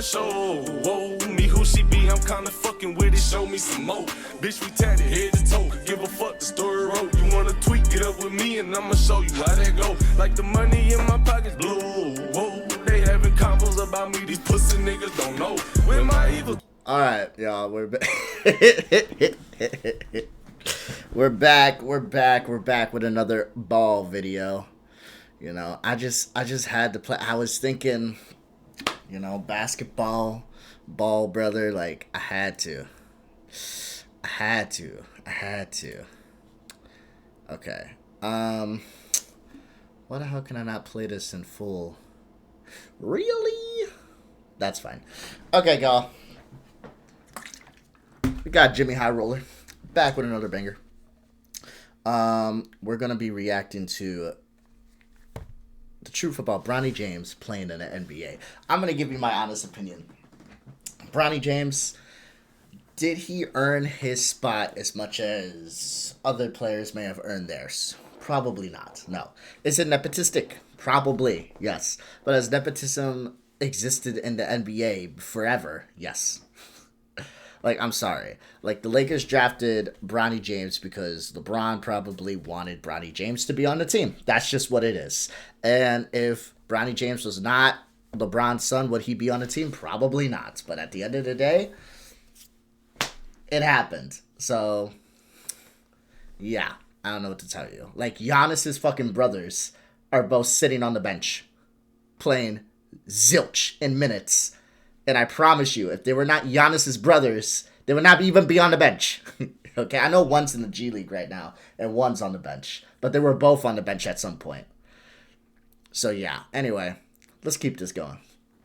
show. Whoa, me who she be, I'm kinda fucking with it, show me some more. Bitch, we tatted head to toe, give a fuck the story wrote. You wanna tweet, get up with me and I'ma show you how that go. Like the money in my pockets blue. Whoa, they having combos about me, these pussy niggas don't know. Where my evil. Alright, y'all, we're back. We're back with another ball video. You know, I just had to play. I was thinking, you know, basketball, ball, brother. Like, I had to. Okay. Why the hell can I not play this in full? Really? That's fine. Okay, y'all. We got Jimmy High Roller back with another banger. We're gonna be reacting to the truth about Bronny James playing in the NBA. I'm gonna give you my honest opinion. Bronny James, did he earn his spot as much as other players may have earned theirs? Probably not. No. Is it nepotistic? Probably, yes. But has nepotism existed in the NBA forever? Yes. Like, I'm sorry. Like, the Lakers drafted Bronny James because LeBron probably wanted Bronny James to be on the team. That's just what it is. And if Bronny James was not LeBron's son, would he be on the team? Probably not. But at the end of the day, it happened. So, yeah. I don't know what to tell you. Like, Giannis's fucking brothers are both sitting on the bench playing zilch in minutes. And I promise you, if they were not Giannis's brothers, they would not even be on the bench. Okay, I know one's in the G League right now, and one's on the bench. But they were both on the bench at some point. So yeah, anyway, let's keep this going.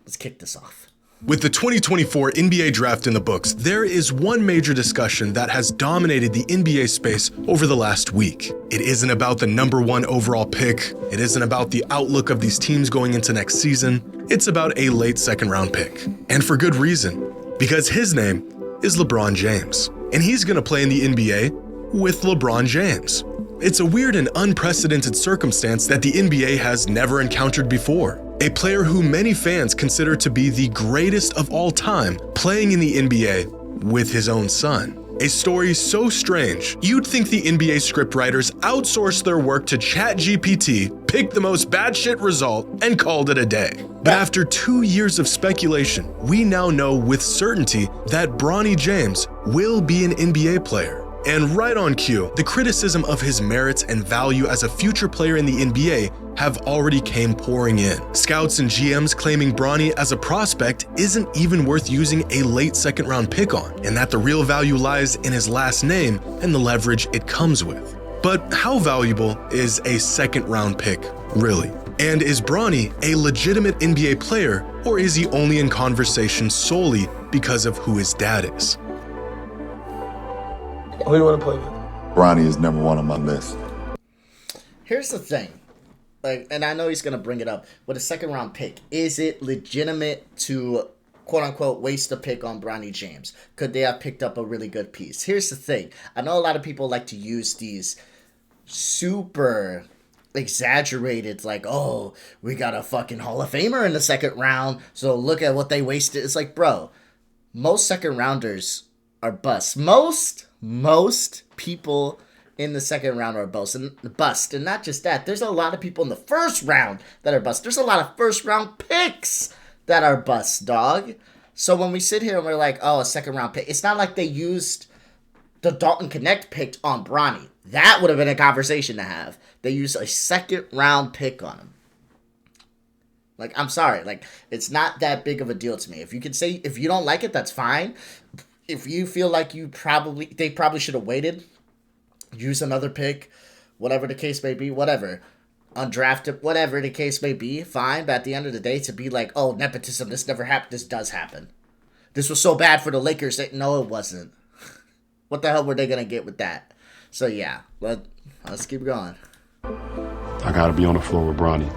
Let's kick this off. With the 2024 NBA draft in the books, there is one major discussion that has dominated the NBA space over the last week. It isn't about the #1 overall pick. It isn't about the outlook of these teams going into next season. It's about a late second-round pick. And for good reason, because his name is LeBron James. And he's going to play in the NBA with LeBron James. It's a weird and unprecedented circumstance that the NBA has never encountered before. A player who many fans consider to be the greatest of all time playing in the NBA with his own son. A story so strange, you'd think the NBA scriptwriters outsourced their work to ChatGPT, picked the most batshit result, and called it a day. But after 2 years of speculation, we now know with certainty that Bronny James will be an NBA player. And right on cue, the criticism of his merits and value as a future player in the NBA have already came pouring in. Scouts and GMs claiming Bronny as a prospect isn't even worth using a late second-round pick on, and that the real value lies in his last name and the leverage it comes with. But how valuable is a second-round pick, really? And is Bronny a legitimate NBA player, or is he only in conversation solely because of who his dad is? Who do you want to play with? Bronny is #1 on my list. Here's the thing. Like, and I know he's going to bring it up. With a second-round pick, is it legitimate to, quote-unquote, waste a pick on Bronny James? Could they have picked up a really good piece? Here's the thing. I know a lot of people like to use these super exaggerated, like, oh, we got a fucking Hall of Famer in the second round, so look at what they wasted. It's like, bro, most second-rounders are busts. Most people in the second round are bust. And not just that, there's a lot of people in the first round that are bust. There's a lot of first round picks that are bust, dog. So when we sit here and we're like, oh, a second round pick, it's not like they used the Dalton Connect pick on Bronny. That would have been a conversation to have. They used a second round pick on him. Like, I'm sorry. Like, it's not that big of a deal to me. If you could say, if you don't like it, that's fine. If you feel like they probably should have waited, use another pick, whatever the case may be, whatever, undrafted, whatever the case may be, fine. But at the end of the day, to be like, oh, nepotism, this never happened, this does happen. This was so bad for the Lakers that, no, it wasn't. What the hell were they going to get with that? So, yeah, let's keep going. I got to be on the floor with Bronny.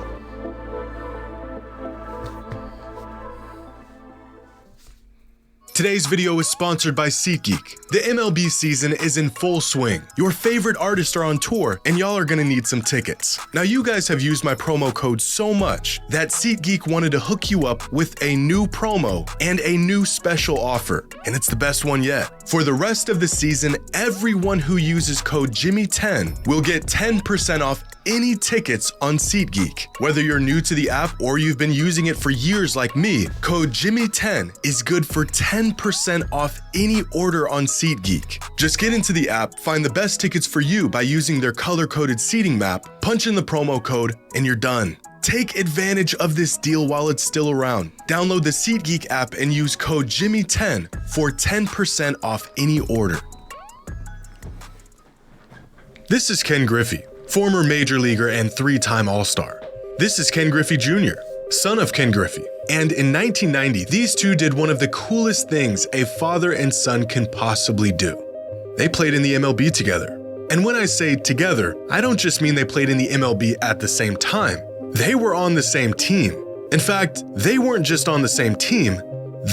Today's video is sponsored by SeatGeek. The MLB season is in full swing. Your favorite artists are on tour, and y'all are gonna need some tickets. Now, you guys have used my promo code so much that SeatGeek wanted to hook you up with a new promo and a new special offer, and it's the best one yet. For the rest of the season, everyone who uses code JxmyHighroller's will get 10% off any tickets on SeatGeek. Whether you're new to the app or you've been using it for years like me, code JxmyHighroller's is good for 10% off any order on SeatGeek. Just get into the app, find the best tickets for you by using their color-coded seating map, punch in the promo code, and you're done. Take advantage of this deal while it's still around. Download the SeatGeek app and use code JxmyHighroller's for 10% off any order. This is Ken Griffey, former major leaguer and 3-time All-Star. This is Ken Griffey Jr., son of Ken Griffey. And in 1990, these two did one of the coolest things a father and son can possibly do. They played in the MLB together. And when I say together, I don't just mean they played in the MLB at the same time. They were on the same team. In fact, they weren't just on the same team,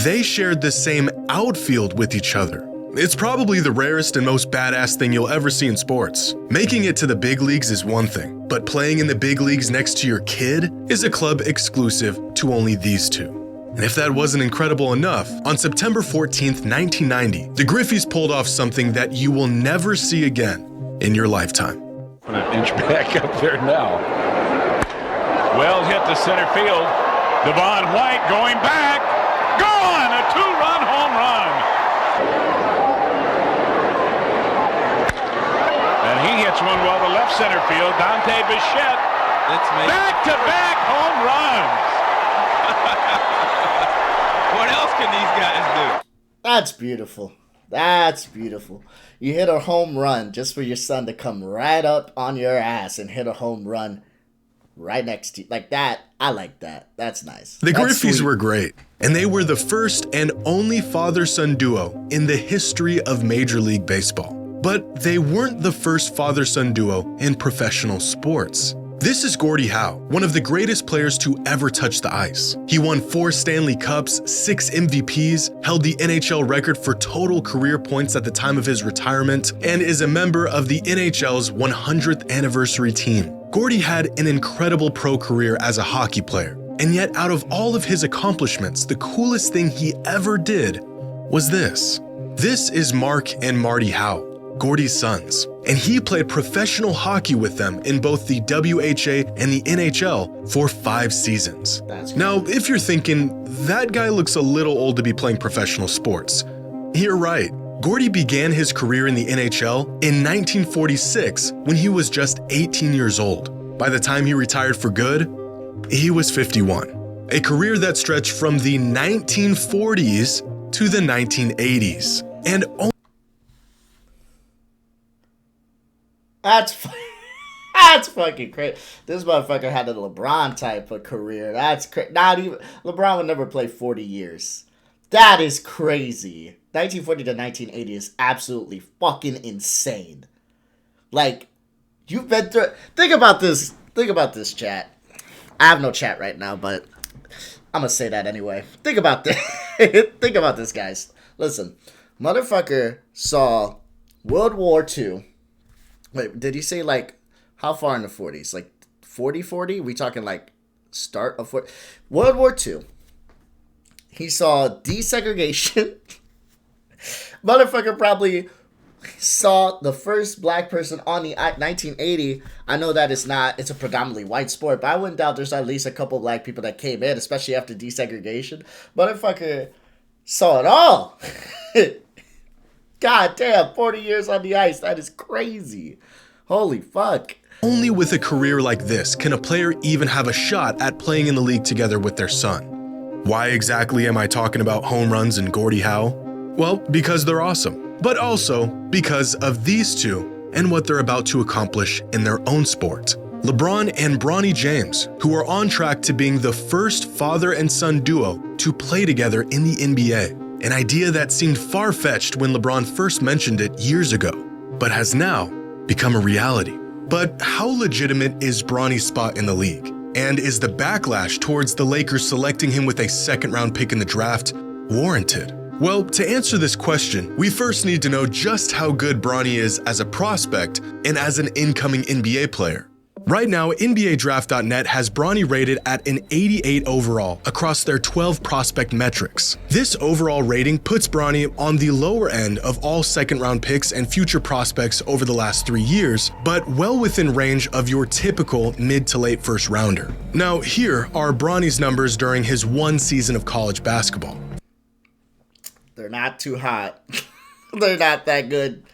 they shared the same outfield with each other. It's probably the rarest and most badass thing you'll ever see in sports. Making it to the big leagues is one thing, but playing in the big leagues next to your kid is a club exclusive to only these two. And if that wasn't incredible enough, on September 14th, 1990, the Griffeys pulled off something that you will never see again in your lifetime. An inch back up there now. Well hit to center field. Devon White going back. Gone! A 2-run home run. And he hits one well to left center field. Dante Bichette. Back-to-back home runs. What else can these guys do? That's beautiful. That's beautiful. You hit a home run just for your son to come right up on your ass and hit a home run right next to you. Like that, I like that. That's nice. The That's Griffeys sweet. were great, and they were the first and only father-son duo in the history of Major League Baseball. But they weren't the first father-son duo in professional sports. This is Gordie Howe, one of the greatest players to ever touch the ice. He won 4 Stanley Cups, 6 MVPs, held the NHL record for total career points at the time of his retirement, and is a member of the NHL's 100th anniversary team. Gordie had an incredible pro career as a hockey player, and yet out of all of his accomplishments, the coolest thing he ever did was this. This is Mark and Marty Howe, Gordie's sons, and he played professional hockey with them in both the WHA and the NHL for 5 seasons. Now, if you're thinking, that guy looks a little old to be playing professional sports, you're right. Gordie began his career in the NHL in 1946 when he was just 18 years old. By the time he retired for good, he was 51. A career that stretched from the 1940s to the 1980s. And That's fucking crazy. This motherfucker had a LeBron type of career. That's crazy. Not even LeBron would never play 40 years. That is crazy. 1940 to 1980 is absolutely fucking insane. Like, you've been through. Think about this. Think about this, chat. I have no chat right now, but I'm gonna say that anyway. Think about this. Think about this, guys. Listen, motherfucker saw World War II. Wait, did he say, like, how far in the 40s? Like, 40? We talking, like, start of 40? World War II. He saw desegregation. Motherfucker probably saw the first black person on the 1980. I know that it's a predominantly white sport, but I wouldn't doubt there's at least a couple black people that came in, especially after desegregation. Motherfucker saw it all. God damn, 40 years on the ice. That is crazy. Holy fuck. only with a career like this can a player even have a shot at playing in the league together with their son. Why exactly am I talking about home runs and Gordie Howe? Well, because they're awesome, but also because of these two and what they're about to accomplish in their own sport. LeBron and Bronny James, who are on track to being the first father and son duo to play together in the NBA. An idea that seemed far-fetched when LeBron first mentioned it years ago, but has now become a reality. But how legitimate is Bronny's spot in the league? And is the backlash towards the Lakers selecting him with a second-round pick in the draft warranted? Well, to answer this question, we first need to know just how good Bronny is as a prospect and as an incoming NBA player. Right now, NBADraft.net has Bronny rated at an 88 overall across their 12 prospect metrics. This overall rating puts Bronny on the lower end of all second-round picks and future prospects over the last 3 years, but well within range of your typical mid to late first rounder. Now, here are Bronny's numbers during his one season of college basketball. They're not too hot. They're not that good.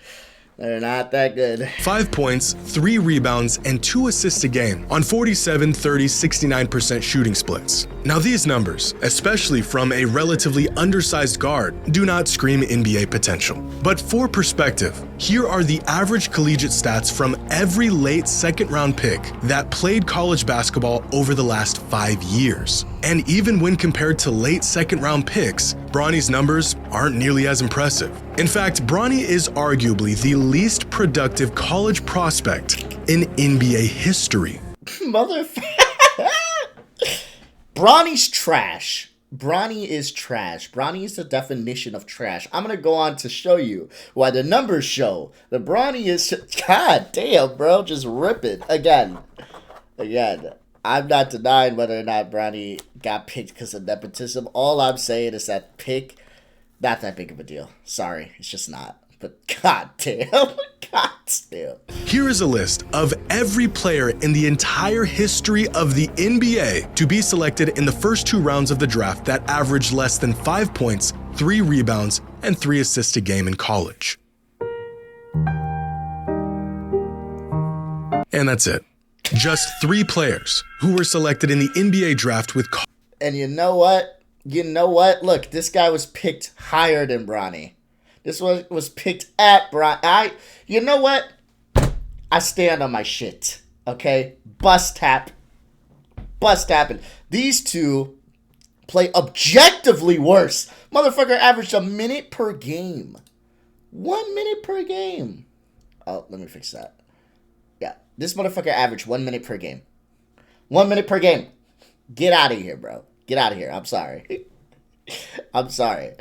They're not that good. 5 points, 3 rebounds, and 2 assists a game on 47, 30, 69% shooting splits. Now these numbers, especially from a relatively undersized guard, do not scream NBA potential. But for perspective, here are the average collegiate stats from every late second round pick that played college basketball over the last 5 years. And even when compared to late second round picks, Bronny's numbers aren't nearly as impressive. In fact, Bronny is arguably the least productive college prospect in NBA history. Motherfucker. Bronny's trash. Bronny is trash. Bronny is the definition of trash. I'm going to go on to show you why the numbers show that Bronny is... God damn, bro. Just rip it. Again. I'm not denying whether or not Bronny got picked because of nepotism. All I'm saying is that pick, not that big of a deal. Sorry, it's just not. But god damn. God damn. Here is a list of every player in the entire history of the NBA to be selected in the first 2 rounds of the draft that averaged less than 5 points, 3 rebounds, and 3 assists a game in college. And that's it. Just 3 players who were selected in the NBA draft with... And you know what? Look, this guy was picked higher than Bronny. This was picked at Bronny. You know what? I stand on my shit. Okay? Bust tapping. These two play objectively worse. Motherfucker averaged a minute per game. 1 minute per game. Oh, let me fix that. Yeah. This motherfucker averaged 1 minute per game. 1 minute per game. Get out of here, bro. Get out of here. I'm sorry. I'm sorry.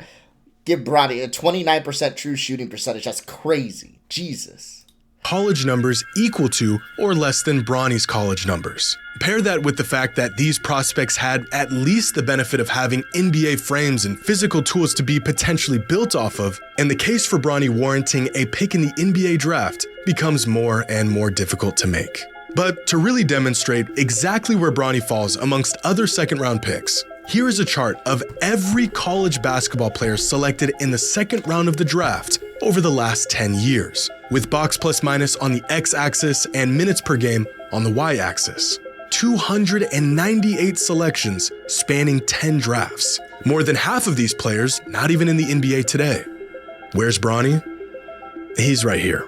Give Bronny a 29% true shooting percentage. That's crazy. Jesus. College numbers equal to or less than Bronny's college numbers. Pair that with the fact that these prospects had at least the benefit of having NBA frames and physical tools to be potentially built off of, and the case for Bronny warranting a pick in the NBA draft becomes more and more difficult to make. But to really demonstrate exactly where Bronny falls amongst other second-round picks, here is a chart of every college basketball player selected in the second round of the draft over the last 10 years, with box plus minus on the x-axis and minutes per game on the y-axis. 298 selections spanning 10 drafts. More than half of these players not even in the NBA today. Where's Bronny? He's right here.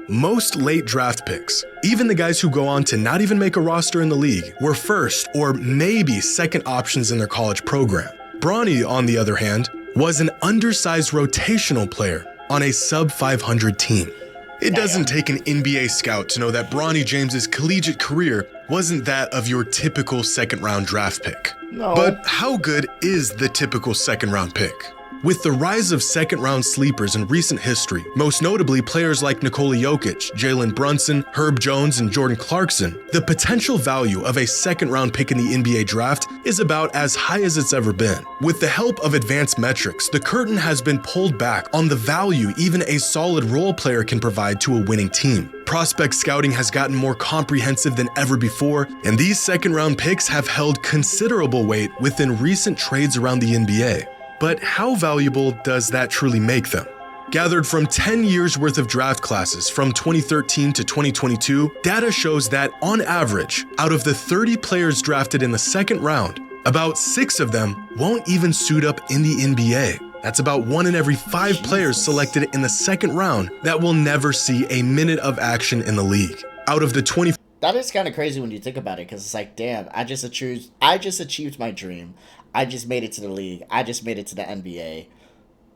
Most late draft picks, even the guys who go on to not even make a roster in the league, were first or maybe second options in their college program. Bronny, on the other hand, was an undersized rotational player on a sub-500 team. It doesn't take an NBA scout to know that Bronny James's collegiate career wasn't that of your typical second-round draft pick. No. But how good is the typical second-round pick? With the rise of second-round sleepers in recent history, most notably players like Nikola Jokic, Jalen Brunson, Herb Jones, and Jordan Clarkson, the potential value of a second-round pick in the NBA draft is about as high as it's ever been. With the help of advanced metrics, the curtain has been pulled back on the value even a solid role player can provide to a winning team. Prospect scouting has gotten more comprehensive than ever before, and these second-round picks have held considerable weight within recent trades around the NBA. But how valuable does that truly make them? Gathered from 10 years worth of draft classes from 2013 to 2022, data shows that on average, out of the 30 players drafted in the second round, about 6 of them won't even suit up in the NBA. That's about 1 in every 5 players selected in the second round that will never see a minute of action in the league. Out of the 20... That is kind of crazy when you think about it, because it's like, damn, I just achieved my dream. I just made it to the league. I just made it to the NBA.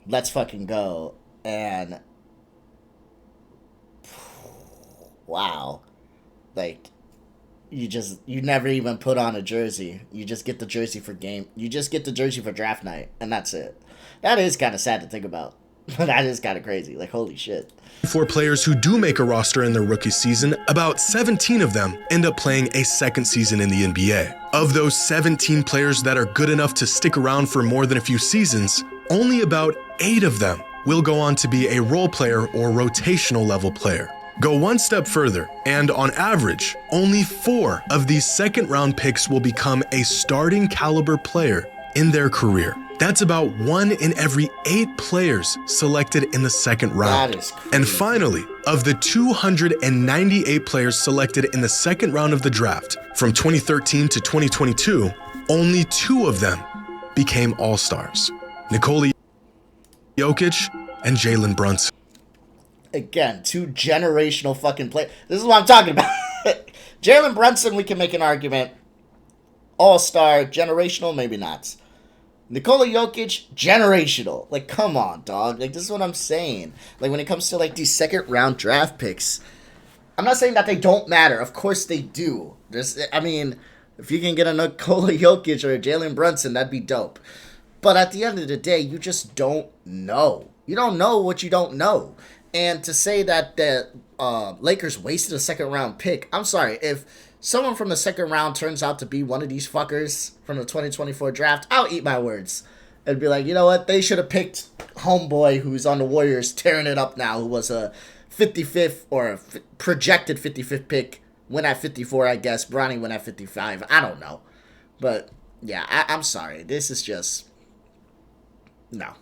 Let's fucking go. And wow. Like, you never even put on a jersey. You just get the jersey for draft night, and that's it. That is kind of sad to think about. That is kind of crazy. Like, holy shit. For players who do make a roster in their rookie season, about 17 of them end up playing a second season in the NBA. Of those 17 players that are good enough to stick around for more than a few seasons, only about 8 of them will go on to be a role player or rotational level player. Go one step further, and on average, only 4 of these second-round picks will become a starting caliber player in their career. That's about 1 in every 8 players selected in the second round. That is crazy. And finally, of the 298 players selected in the second round of the draft from 2013 to 2022, only 2 of them became All-Stars: Nikola Jokic and Jalen Brunson. Again, 2 generational fucking players. This is what I'm talking about. Jalen Brunson, we can make an argument. All-star, generational, maybe not. Nikola Jokic, generational. Like, come on, dog. Like, this is what I'm saying. Like, when it comes to, like, these second-round draft picks, I'm not saying that they don't matter. Of course they do. I mean, if you can get a Nikola Jokic or a Jalen Brunson, that'd be dope. But at the end of the day, you just don't know. You don't know what you don't know. And to say that the Lakers wasted a second-round pick, I'm sorry. If someone from the second round turns out to be one of these fuckers from the 2024 draft, I'll eat my words. And be like, you know what? They should have picked homeboy who's on the Warriors tearing it up now, who was a 55th or a projected 55th pick. Went at 54, I guess. Bronny went at 55. I don't know. But, yeah, I'm sorry. This is just... no.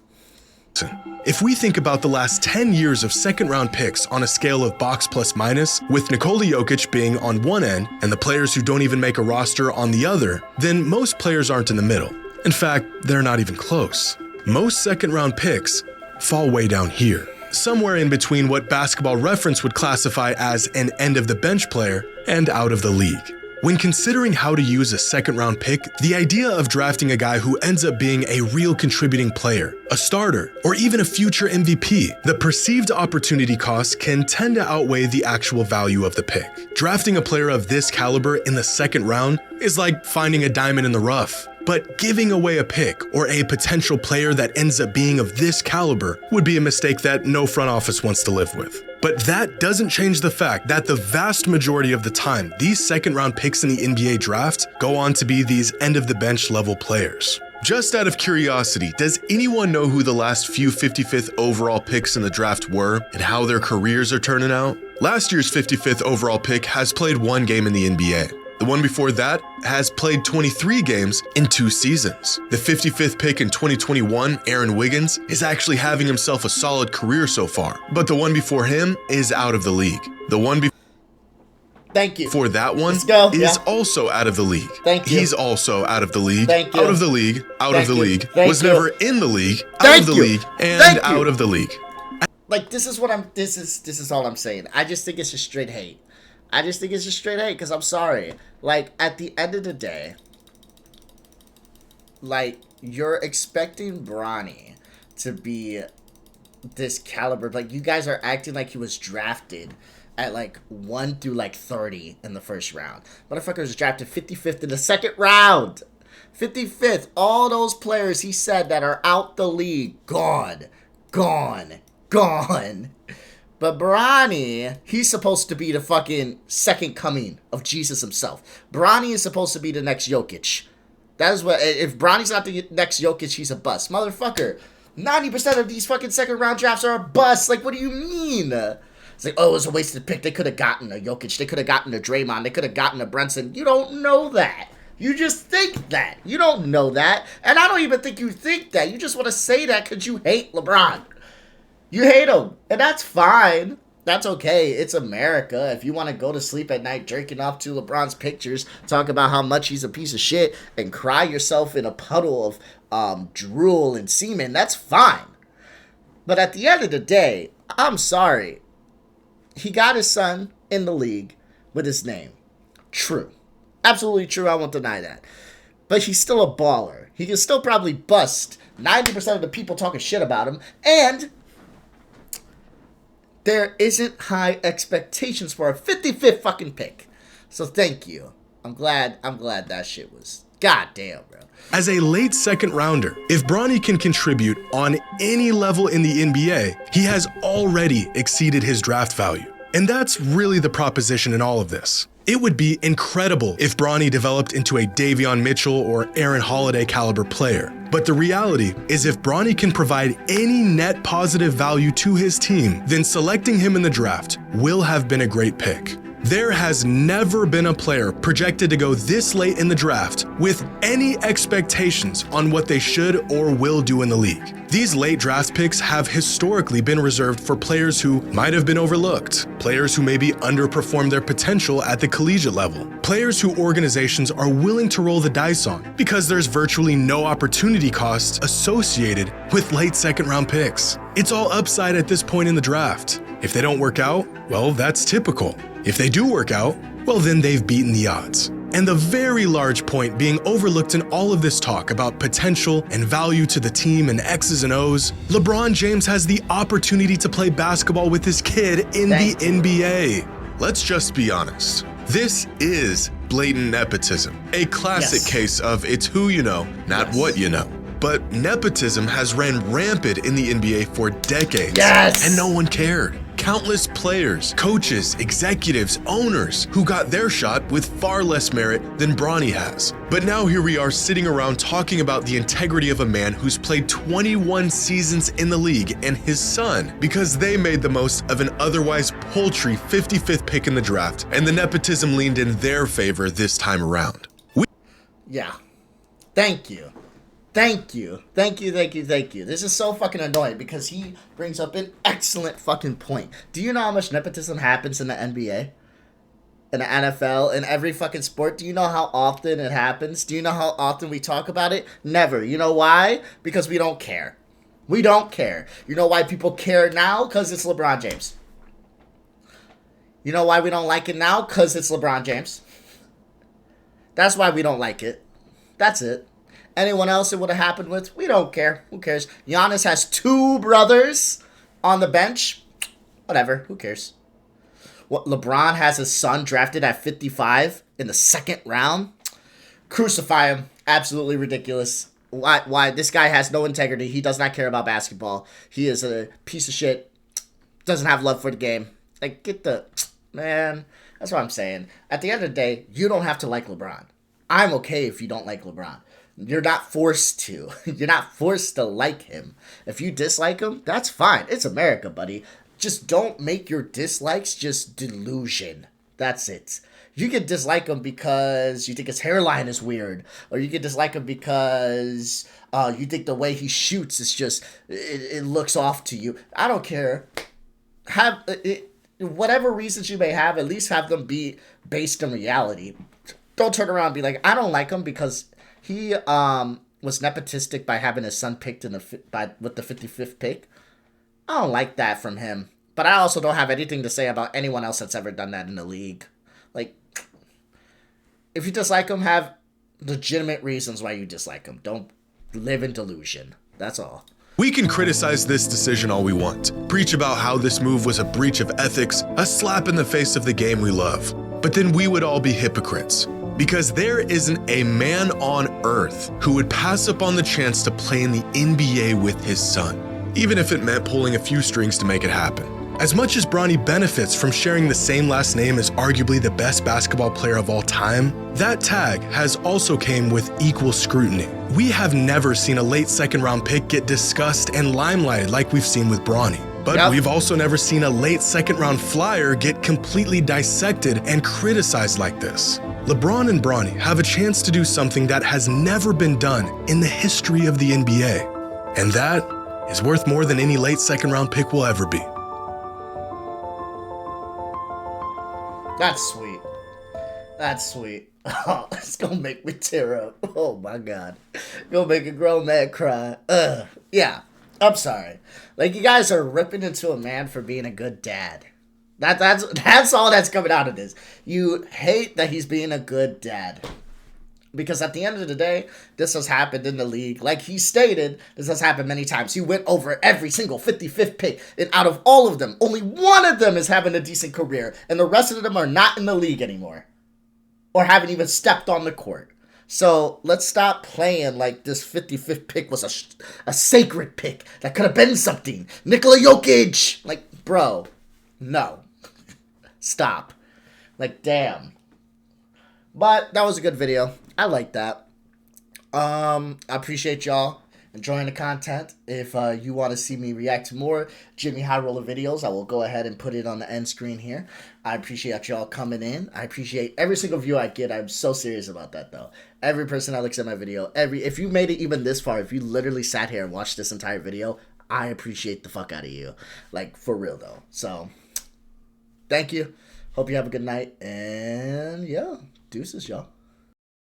If we think about the last 10 years of second-round picks on a scale of box plus minus, with Nikola Jokic being on one end and the players who don't even make a roster on the other, then most players aren't in the middle. In fact, they're not even close. Most second-round picks fall way down here, somewhere in between what Basketball Reference would classify as an end-of-the-bench player and out of the league. When considering how to use a second-round pick, the idea of drafting a guy who ends up being a real contributing player, a starter, or even a future MVP, the perceived opportunity cost can tend to outweigh the actual value of the pick. Drafting a player of this caliber in the second round is like finding a diamond in the rough. But giving away a pick or a potential player that ends up being of this caliber would be a mistake that no front office wants to live with. But that doesn't change the fact that the vast majority of the time, these second-round picks in the NBA draft go on to be these end-of-the-bench level players. Just out of curiosity, does anyone know who the last few 55th overall picks in the draft were and how their careers are turning out? Last year's 55th overall pick has played 1 game in the NBA. The one before that has played 23 games in 2 seasons. The 55th pick in 2021, Aaron Wiggins, is actually having himself a solid career so far, but the one before him is out of the league. The one Thank you. before that one is also out of the league. Thank you. He's also out of the league, Thank you. out of the league, out of the league, was never in the league, out of the league, and out of the league. Like, this is all I'm saying. I just think it's just straight hate. Because I'm sorry. Like, at the end of the day, like, you're expecting Bronny to be this caliber. Like, you guys are acting like he was drafted at, like, 1 through, like, 30 in the first round. Motherfucker was drafted 55th in the second round. 55th. All those players he said that are out the league. Gone. But Bronny, he's supposed to be the fucking second coming of Jesus himself. Bronny is supposed to be the next Jokic. That is what, if Bronny's not the next Jokic, he's a bust. Motherfucker, 90% of these fucking second round drafts are a bust. Like, what do you mean? It's like, oh, it was a wasted pick. They could have gotten a Jokic. They could have gotten a Draymond. They could have gotten a Brunson. You don't know that. You just think that. You don't know that. And I don't even think you think that. You just want to say that because you hate LeBron. You hate him, and that's fine. That's okay. It's America. If you want to go to sleep at night jerking off to LeBron's pictures, talk about how much he's a piece of shit, and cry yourself in a puddle of drool and semen, that's fine. But at the end of the day, I'm sorry. He got his son in the league with his name. True. Absolutely true. I won't deny that. But he's still a baller. He can still probably bust 90% of the people talking shit about him, and there isn't high expectations for a 55th fucking pick. So thank you. I'm glad that shit was. God damn, bro. As a late second rounder, if Bronny can contribute on any level in the NBA, he has already exceeded his draft value. And that's really the proposition in all of this. It would be incredible if Bronny developed into a Davion Mitchell or Aaron Holiday caliber player. But the reality is if Bronny can provide any net positive value to his team, then selecting him in the draft will have been a great pick. There has never been a player projected to go this late in the draft with any expectations on what they should or will do in the league. These late draft picks have historically been reserved for players who might have been overlooked, players who maybe underperformed their potential at the collegiate level, players who organizations are willing to roll the dice on because there's virtually no opportunity cost associated with late second round picks. It's all upside at this point in the draft. If they don't work out, well, that's typical. If they do work out, well, then they've beaten the odds. And the very large point being overlooked in all of this talk about potential and value to the team and X's and O's, LeBron James has the opportunity to play basketball with his kid in the NBA. Let's just be honest. This is blatant nepotism, a classic case of it's who you know, not what you know. But nepotism has ran rampant in the NBA for decades, and no one cared. Countless players, coaches, executives, owners who got their shot with far less merit than Bronny has. But now here we are sitting around talking about the integrity of a man who's played 21 seasons in the league and his son because they made the most of an otherwise paltry 55th pick in the draft, and the nepotism leaned in their favor this time around. Thank you. This is so fucking annoying because he brings up an excellent fucking point. Do you know how much nepotism happens in the NBA? In the NFL? In every fucking sport? Do you know how often it happens? Do you know how often we talk about it? Never. You know why? Because we don't care. We don't care. You know why people care now? Because it's LeBron James. You know why we don't like it now? Because it's LeBron James. That's why we don't like it. That's it. Anyone else it would have happened with, we don't care. Who cares? Giannis has 2 brothers on the bench. Whatever. Who cares? What, LeBron has his son drafted at 55 in the 2nd round? Crucify him. Absolutely ridiculous. Why? This guy has no integrity. He does not care about basketball. He is a piece of shit. Doesn't have love for the game. Like, get the... Man, that's what I'm saying. At the end of the day, you don't have to like LeBron. I'm okay if you don't like LeBron. You're not forced to. You're not forced to like him. If you dislike him, that's fine. It's America, buddy. Just don't make your dislikes just delusion. That's it. You can dislike him because you think his hairline is weird. Or you can dislike him because you think the way he shoots is just, it looks off to you. I don't care. Have whatever reasons you may have, at least have them be based in reality. Don't turn around and be like, I don't like him because... He was nepotistic by having his son picked with the 55th pick. I don't like that from him. But I also don't have anything to say about anyone else that's ever done that in the league. Like, if you dislike him, have legitimate reasons why you dislike him. Don't live in delusion. That's all. We can criticize this decision all we want, preach about how this move was a breach of ethics, a slap in the face of the game we love. But then we would all be hypocrites. Because there isn't a man on earth who would pass up on the chance to play in the NBA with his son, even if it meant pulling a few strings to make it happen. As much as Bronny benefits from sharing the same last name as arguably the best basketball player of all time, that tag has also came with equal scrutiny. We have never seen a late 2nd round pick get discussed and limelighted like we've seen with Bronny. But we've also never seen a late 2nd round flyer get completely dissected and criticized like this. LeBron and Bronny have a chance to do something that has never been done in the history of the NBA. And that is worth more than any late 2nd round pick will ever be. That's sweet. That's sweet. Oh, it's gonna make me tear up. Oh my God. Gonna make a grown man cry. Yeah, I'm sorry. Like, you guys are ripping into a man for being a good dad. That's all that's coming out of this. You hate that he's being a good dad. Because at the end of the day, this has happened in the league. Like he stated, this has happened many times. He went over every single 55th pick. And out of all of them, only one of them is having a decent career. And the rest of them are not in the league anymore. or haven't even stepped on the court. So let's stop playing like this 55th pick was a sacred pick that could have been something. Nikola Jokic! Like, bro, no. Stop. Like, damn. But that was a good video. I like that. I appreciate y'all enjoying the content. If you want to see me react to more Jimmy High Roller videos, I will go ahead and put it on the end screen here. I appreciate y'all coming in. I appreciate every single view I get. I'm so serious about that, though. Every person that looks at my video, if you made it even this far, if you literally sat here and watched this entire video, I appreciate the fuck out of you. Like, for real, though. So, thank you. Hope you have a good night. And, yeah, deuces, y'all.